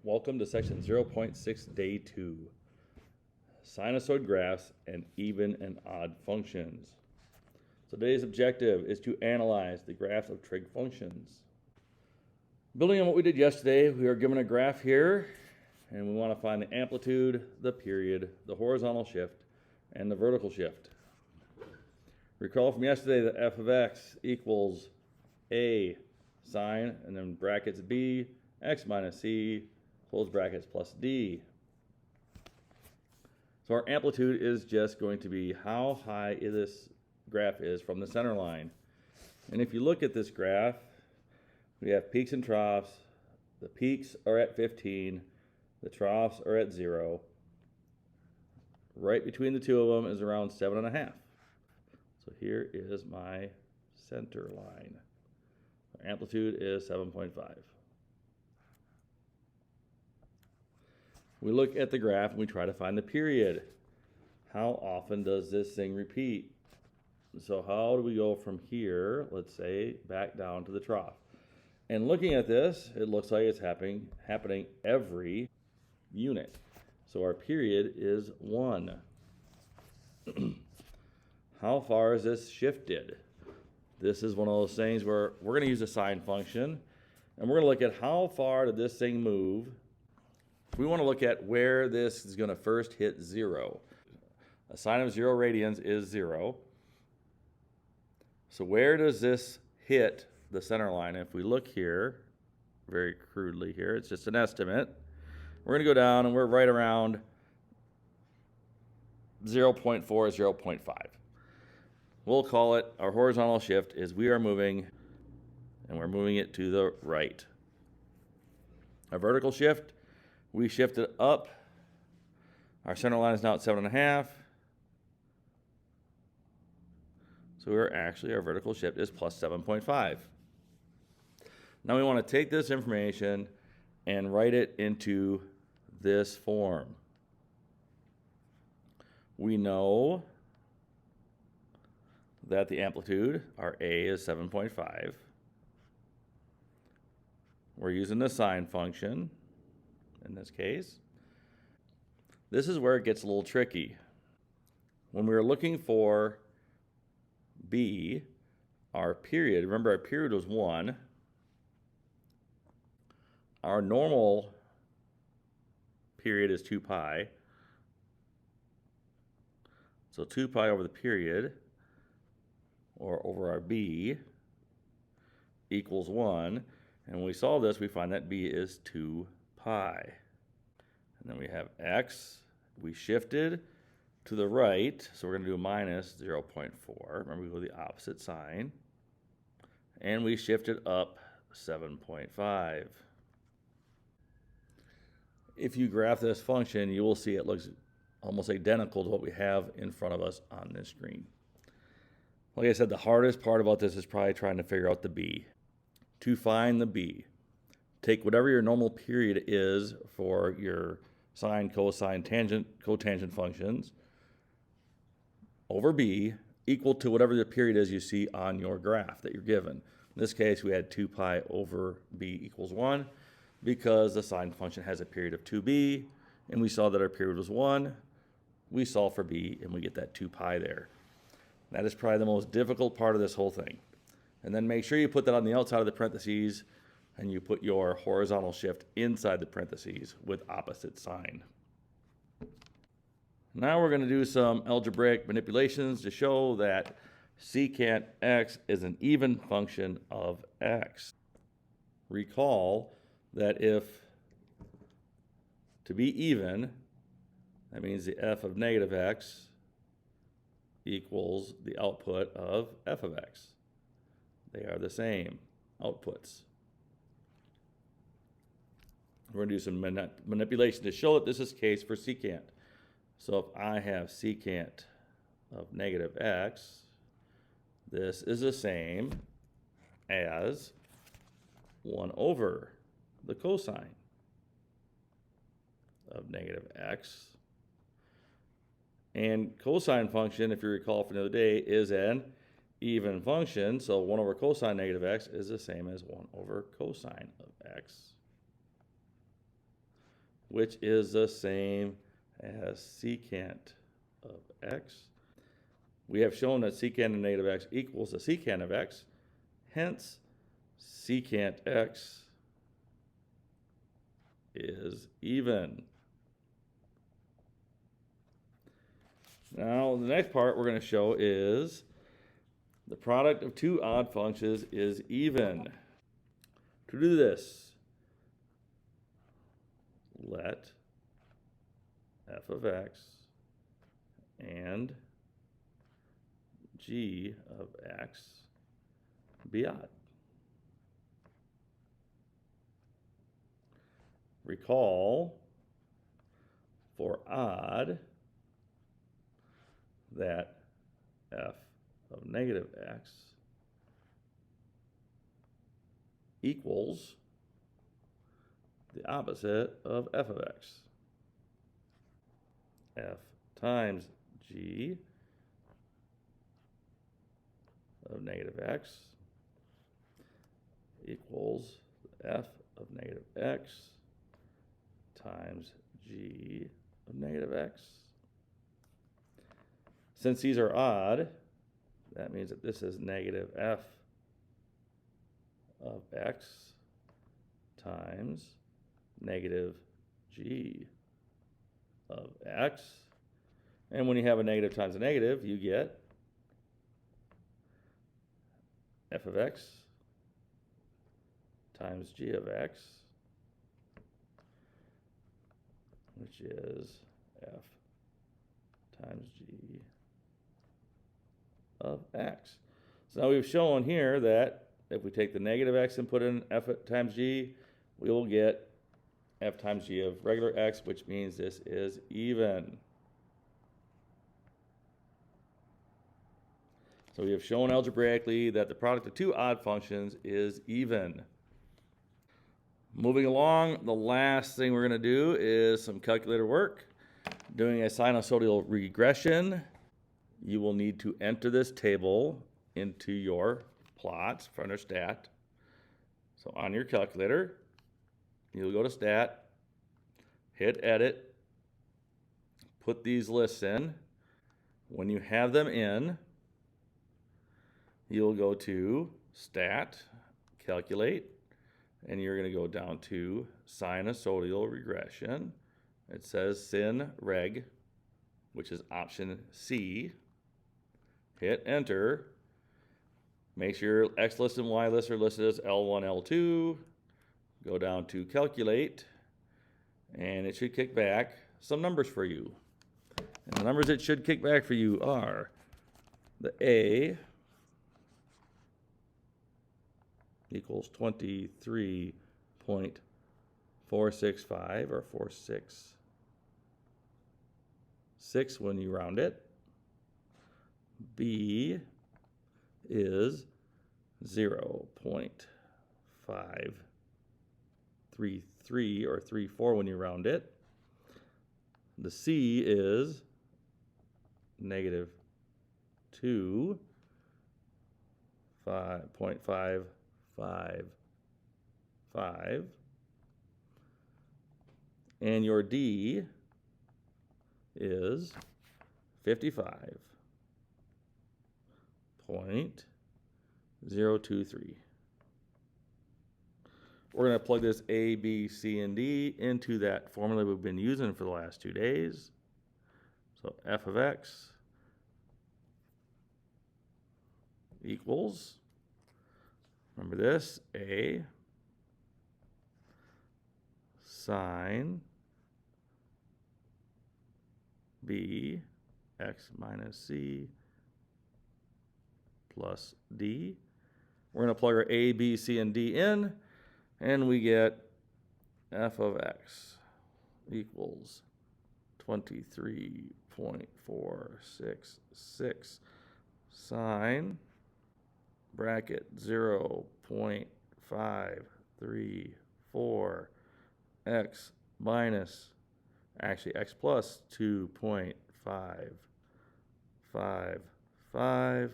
Welcome to section 0.6, day 2. Sinusoid graphs and even and odd functions. So today's objective is to analyze the graphs of trig functions. Building on what we did yesterday, we are given a graph here, and we want to find the amplitude, the period, the horizontal shift, and the vertical shift. Recall from yesterday that f of x equals a sine, and then brackets b, x minus c, close brackets, plus d. So our amplitude is just going to be how high this graph is from the center line. And if you look at this graph, we have peaks and troughs. The peaks are at 15, the troughs are at 0. Right between the two of them is around 7.5. So here is my center line. Our amplitude is 7.5. We look at the graph and we try to find the period. How often does this thing repeat? So how do we go from here, let's say, back down to the trough? And looking at this, it looks like it's happening every unit. So our period is 1. How far is this shifted? This is one of those things where we're going to use a sine function, and we're going to look at how far did this thing move. We want to look at where this is going to first hit 0. A sine of 0 radians is 0. So where does this hit the center line? If we look here, very crudely here, it's just an estimate. We're going to go down and we're right around 0.4, 0.5. We'll call it our horizontal shift is we are moving, and we're moving it to the right. Our vertical shift, we shifted up. Our center line is now at 7.5. So our vertical shift is plus 7.5. Now we want to take this information and write it into this form. We know that the amplitude, our A, is 7.5. We're using the sine function in this case. This is where it gets a little tricky. When we were looking for B, our period, remember our period was 1. Our normal period is 2 pi. So 2 pi over the period, or over our B, equals 1. And when we solve this, we find that B is 2 pi. And then we have x. We shifted to the right, so we're going to do minus 0.4. Remember, we go the opposite sign. And we shifted up 7.5. If you graph this function, you will see it looks almost identical to what we have in front of us on this screen. Like I said, the hardest part about this is probably trying to figure out the B. To find the B, take whatever your normal period is for your sine, cosine, tangent, cotangent functions over B equal to whatever the period is you see on your graph that you're given. In this case, we had 2 pi over B equals 1 because the sine function has a period of 2b, and we saw that our period was 1. We solve for B, and we get that 2 pi there. That is probably the most difficult part of this whole thing. And then make sure you put that on the outside of the parentheses, and you put your horizontal shift inside the parentheses with opposite sign. Now we're going to do some algebraic manipulations to show that secant x is an even function of x. Recall that if to be even, that means the f of negative x equals the output of f of x. They are the same outputs. We're going to do some manipulation to show that this is the case for secant. So if I have secant of negative x, this is the same as 1 over the cosine of negative x. And cosine function, if you recall from the other day, is an even function, so 1 over cosine negative x is the same as 1 over cosine of x. which is the same as secant of x. We have shown that secant of negative x equals the secant of x. Hence, secant x is even. Now, the next part we're going to show is the product of two odd functions is even. To do this, let f of x and g of x be odd. Recall, for odd, that f of negative x equals the opposite of f of x. F times g of negative x equals f of negative x times g of negative x. Since these are odd, that means that this is negative f of x times negative g of x. And when you have a negative times a negative, you get f of x times g of x, which is f times g of x. So now we've shown here that if we take the negative x and put in f times g, we will get f times g of regular x, which means this is even. So we have shown algebraically that the product of two odd functions is even. Moving along, the last thing we're going to do is some calculator work. Doing a sinusoidal regression, you will need to enter this table into your plots for under stat. So on your calculator, you'll go to stat, hit edit, put these lists in. When you have them in, you'll go to stat, calculate, and you're going to go down to sinusoidal regression. It says sin reg, which is option C. Hit enter. Make sure X list and Y list are listed as L1, L2. Go down to calculate, and it should kick back some numbers for you. And the numbers it should kick back for you are the A equals 23.465 or 466 when you round it. B is 0.533 or 34 when you round it. The C is negative 5.555. And your D is 55.023. We're going to plug this A, B, C, and D into that formula we've been using for the last 2 days. So f of x equals, remember this, A sine B x minus C plus D. We're going to plug our A, B, C, and D in, and we get f of x equals 23.466 sine bracket 0.534 x minus, actually x plus 2.555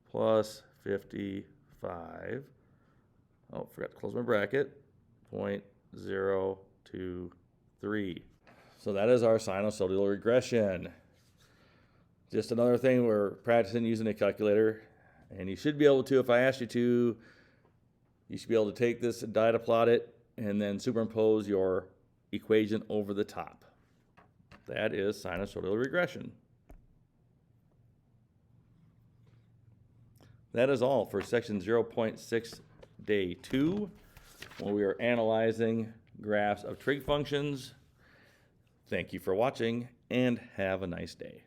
plus 55. Oh, forgot to close my bracket. 0.023. 3. So that is our sinusoidal regression. Just another thing, we're practicing using a calculator, and you should be able to, if I asked you to, you should be able to take this data, plot it, and then superimpose your equation over the top. That is sinusoidal regression. That is all for section 0.6 day 2, where we are analyzing graphs of trig functions. Thank you for watching, and have a nice day.